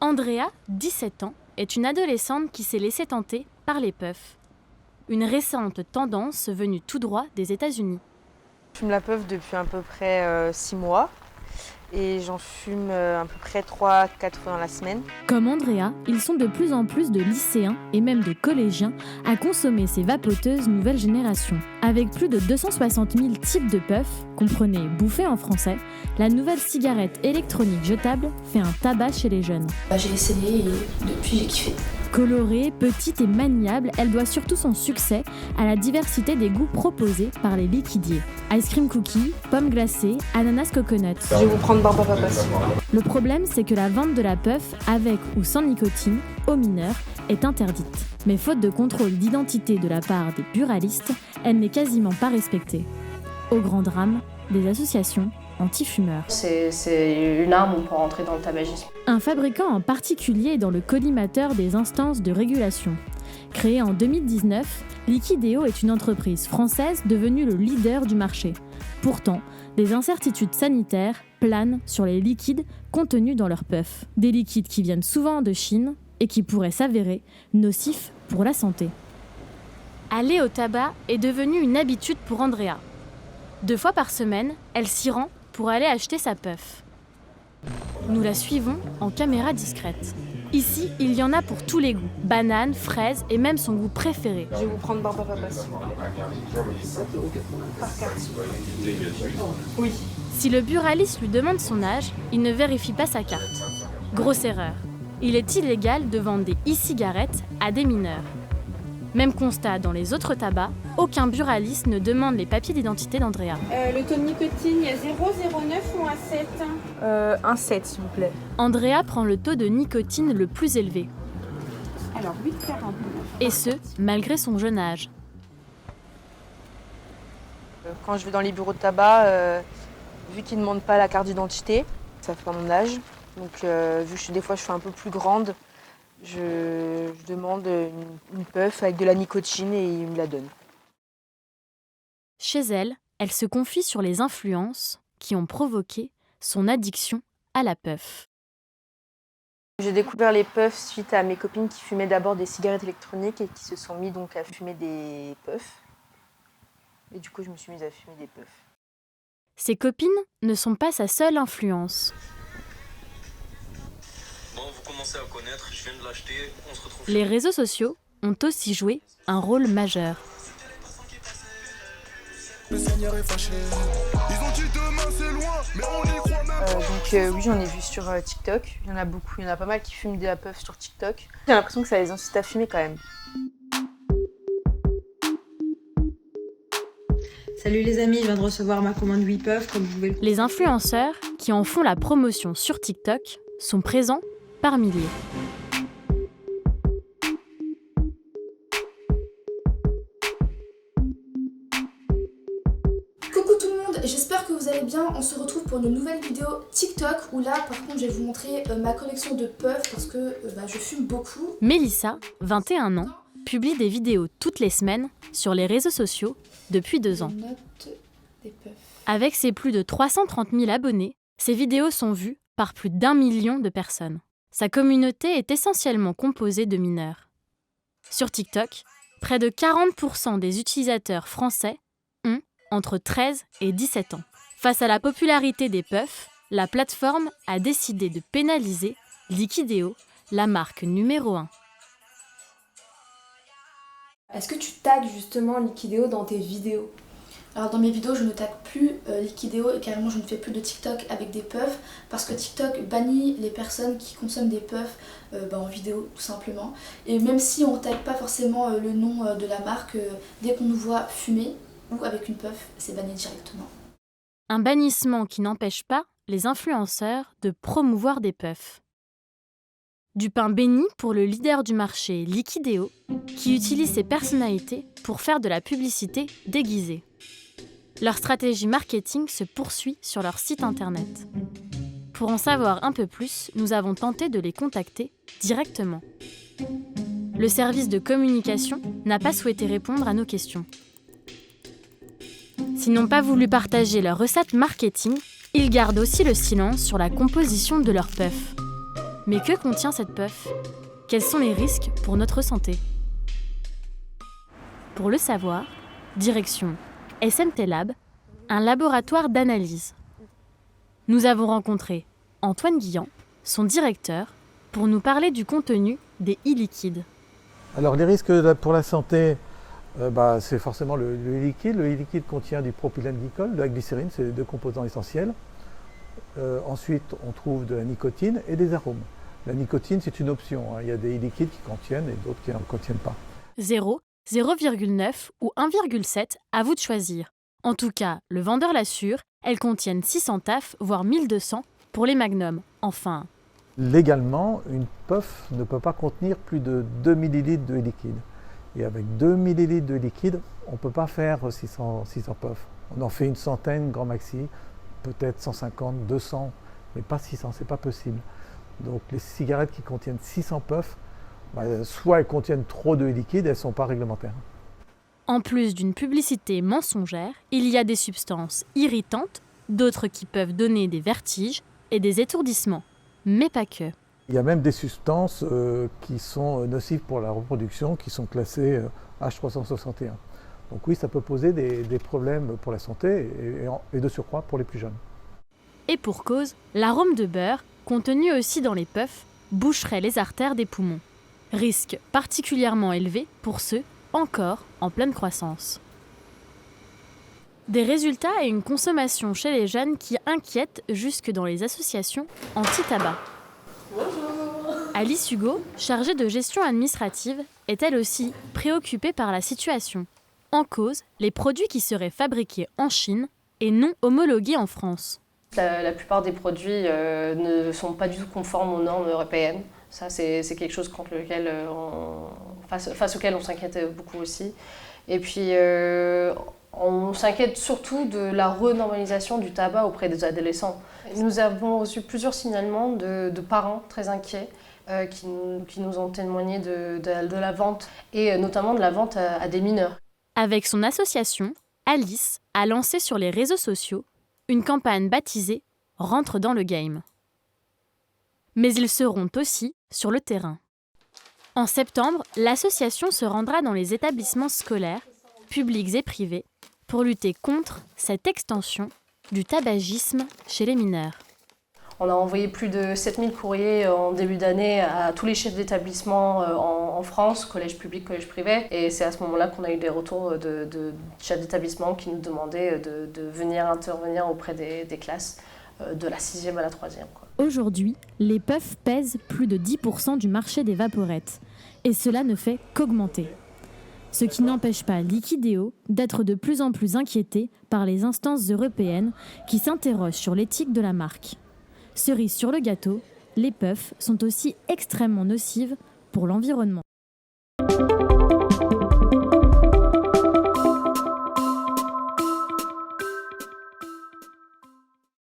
Andrea, 17 ans, est une adolescente qui s'est laissée tenter par les puffs. Une récente tendance venue tout droit des États-Unis. Je fume la puff depuis à peu près 6 mois et j'en fume à peu près 3-4 fois dans la semaine. Comme Andrea, ils sont de plus en plus de lycéens et même de collégiens à consommer ces vapoteuses nouvelle génération. Avec plus de 260 000 types de puffs, comprenez bouffer en français, la nouvelle cigarette électronique jetable fait un tabac chez les jeunes. J'ai essayé et depuis j'ai kiffé. Colorée, petite et maniable, elle doit surtout son succès à la diversité des goûts proposés par les liquidiers. Ice cream cookie, pommes glacées, ananas coconut. Je vais vous prendre barbe à papa. Le problème, c'est que la vente de la puff, avec ou sans nicotine, aux mineurs, est interdite. Mais faute de contrôle d'identité de la part des buralistes, elle n'est quasiment pas respectée. Au grand drame, des associations anti-fumeurs. C'est une arme pour entrer dans le tabagisme. Un fabricant en particulier est dans le collimateur des instances de régulation. Créé en 2019, Liquideo est une entreprise française devenue le leader du marché. Pourtant, des incertitudes sanitaires planent sur les liquides contenus dans leurs puffs. Des liquides qui viennent souvent de Chine et qui pourraient s'avérer nocifs pour la santé. Aller au tabac est devenu une habitude pour Andrea. 2 fois par semaine, elle s'y rend pour aller acheter sa puff. Nous la suivons en caméra discrète. Ici, il y en a pour tous les goûts. Banane, fraises et même son goût préféré. Je vais vous prendre barbe à papa. Par carte. Oui. Si le buraliste lui demande son âge, il ne vérifie pas sa carte. Grosse erreur. Il est illégal de vendre des e-cigarettes à des mineurs. Même constat dans les autres tabacs, aucun buraliste ne demande les papiers d'identité d'Andrea. Le taux de nicotine, il y a 0, 0,9 ou 1,7 Un 7 s'il vous plaît. Andrea prend le taux de nicotine le plus élevé. Alors 8,49. Et ce, malgré son jeune âge. Quand je vais dans les bureaux de tabac, vu qu'ils ne demandent pas la carte d'identité, ça fait pas mon âge. Donc vu que des fois je suis un peu plus grande, je demande une puff avec de la nicotine et ils me la donnent. Chez elle, elle se confie sur les influences qui ont provoqué son addiction à la puff. J'ai découvert les puffs suite à mes copines qui fumaient d'abord des cigarettes électroniques et qui se sont mis donc à fumer des puffs. Et du coup, je me suis mise à fumer des puffs. Ses copines ne sont pas sa seule influence. Bon, vous commencez à connaître, je viens de l'acheter, on se retrouve. Les réseaux sociaux ont aussi joué un rôle majeur. Le Seigneur est fâché. Ils ont dit demain c'est loin, mais on y croit même. Oui, j'en ai vu sur TikTok. Il y en a beaucoup, il y en a pas mal qui fument de la puff sur TikTok. J'ai l'impression que ça les incite à fumer quand même. Salut les amis, je viens de recevoir ma commande 8 puffs, comme vous pouvez le... Les influenceurs qui en font la promotion sur TikTok sont présents par milliers. Coucou tout le monde, j'espère que vous allez bien. On se retrouve pour une nouvelle vidéo TikTok où là par contre je vais vous montrer ma collection de puffs parce que je fume beaucoup. Mélissa, 21 ans, publie des vidéos toutes les semaines sur les réseaux sociaux depuis 2 ans. Des puffs. Avec ses plus de 330 000 abonnés, ses vidéos sont vues par plus d'1 million de personnes. Sa communauté est essentiellement composée de mineurs. Sur TikTok, près de 40% des utilisateurs français ont entre 13 et 17 ans. Face à la popularité des puffs, la plateforme a décidé de pénaliser Liquideo, la marque numéro 1. Est-ce que tu tags justement Liquideo dans tes vidéos? Alors dans mes vidéos je ne tag plus Liquideo et carrément je ne fais plus de TikTok avec des puffs parce que TikTok bannit les personnes qui consomment des puffs en vidéo tout simplement. Et même si on ne tag pas forcément le nom de la marque, dès qu'on nous voit fumer ou avec une puff, c'est banni directement. Un bannissement qui n'empêche pas les influenceurs de promouvoir des puffs. Du pain béni pour le leader du marché Liquideo qui utilise ses personnalités pour faire de la publicité déguisée. Leur stratégie marketing se poursuit sur leur site internet. Pour en savoir un peu plus, nous avons tenté de les contacter directement. Le service de communication n'a pas souhaité répondre à nos questions. S'ils n'ont pas voulu partager leur recette marketing, ils gardent aussi le silence sur la composition de leurs puffs. Mais que contient cette puff ? Quels sont les risques pour notre santé ? Pour le savoir, direction SMT Lab, un laboratoire d'analyse. Nous avons rencontré Antoine Guillan, son directeur, pour nous parler du contenu des e-liquides. Alors les risques pour la santé, c'est forcément le e-liquide. Le e-liquide contient du propylène glycol, de la glycérine, c'est les deux composants essentiels. Ensuite, on trouve de la nicotine et des arômes. La nicotine, c'est une option. Il y a des e-liquides qui contiennent et d'autres qui n'en contiennent pas. 0, 0,9 ou 1,7, à vous de choisir. En tout cas, le vendeur l'assure, elles contiennent 600 TAF, voire 1200 pour les magnums. Enfin, légalement, une puff ne peut pas contenir plus de 2 ml de liquide. Et avec 2 ml de liquide, on ne peut pas faire 600 puffs. On en fait une centaine, grand maxi, peut-être 150, 200, mais pas 600, c'est pas possible. Donc les cigarettes qui contiennent 600 puffs, soit elles contiennent trop de liquide, elles ne sont pas réglementaires. En plus d'une publicité mensongère, il y a des substances irritantes, d'autres qui peuvent donner des vertiges et des étourdissements. Mais pas que. Il y a même des substances qui sont nocives pour la reproduction, qui sont classées H361. Donc oui, ça peut poser des problèmes pour la santé et de surcroît pour les plus jeunes. Et pour cause, l'arôme de beurre, contenu aussi dans les puffs, boucherait les artères des poumons. Risque particulièrement élevé pour ceux encore en pleine croissance. Des résultats et une consommation chez les jeunes qui inquiètent jusque dans les associations anti-tabac. Bonjour. Alice Hugo, chargée de gestion administrative, est elle aussi préoccupée par la situation. En cause, les produits qui seraient fabriqués en Chine et non homologués en France. La plupart des produits ne sont pas du tout conformes aux normes européennes. Ça, c'est quelque chose contre lequel face auquel on s'inquiète beaucoup aussi. Et puis, on s'inquiète surtout de la renormalisation du tabac auprès des adolescents. Nous avons reçu plusieurs signalements de parents très inquiets qui nous ont témoigné de la vente, et notamment de la vente à des mineurs. Avec son association, Alice a lancé sur les réseaux sociaux une campagne baptisée « Rentre dans le game ». Mais ils seront aussi sur le terrain. En septembre, l'association se rendra dans les établissements scolaires, publics et privés, pour lutter contre cette extension du tabagisme chez les mineurs. On a envoyé plus de 7000 courriers en début d'année à tous les chefs d'établissement en France, collèges publics, collèges privés. Et c'est à ce moment-là qu'on a eu des retours de chefs d'établissement qui nous demandaient de venir intervenir auprès des classes de la 6e à la 3e. Aujourd'hui, les puffs pèsent plus de 10% du marché des vaporettes. Et cela ne fait qu'augmenter. Ce qui n'empêche pas Liquideo d'être de plus en plus inquiété par les instances européennes qui s'interrogent sur l'éthique de la marque. Cerise sur le gâteau, les puffs sont aussi extrêmement nocives pour l'environnement.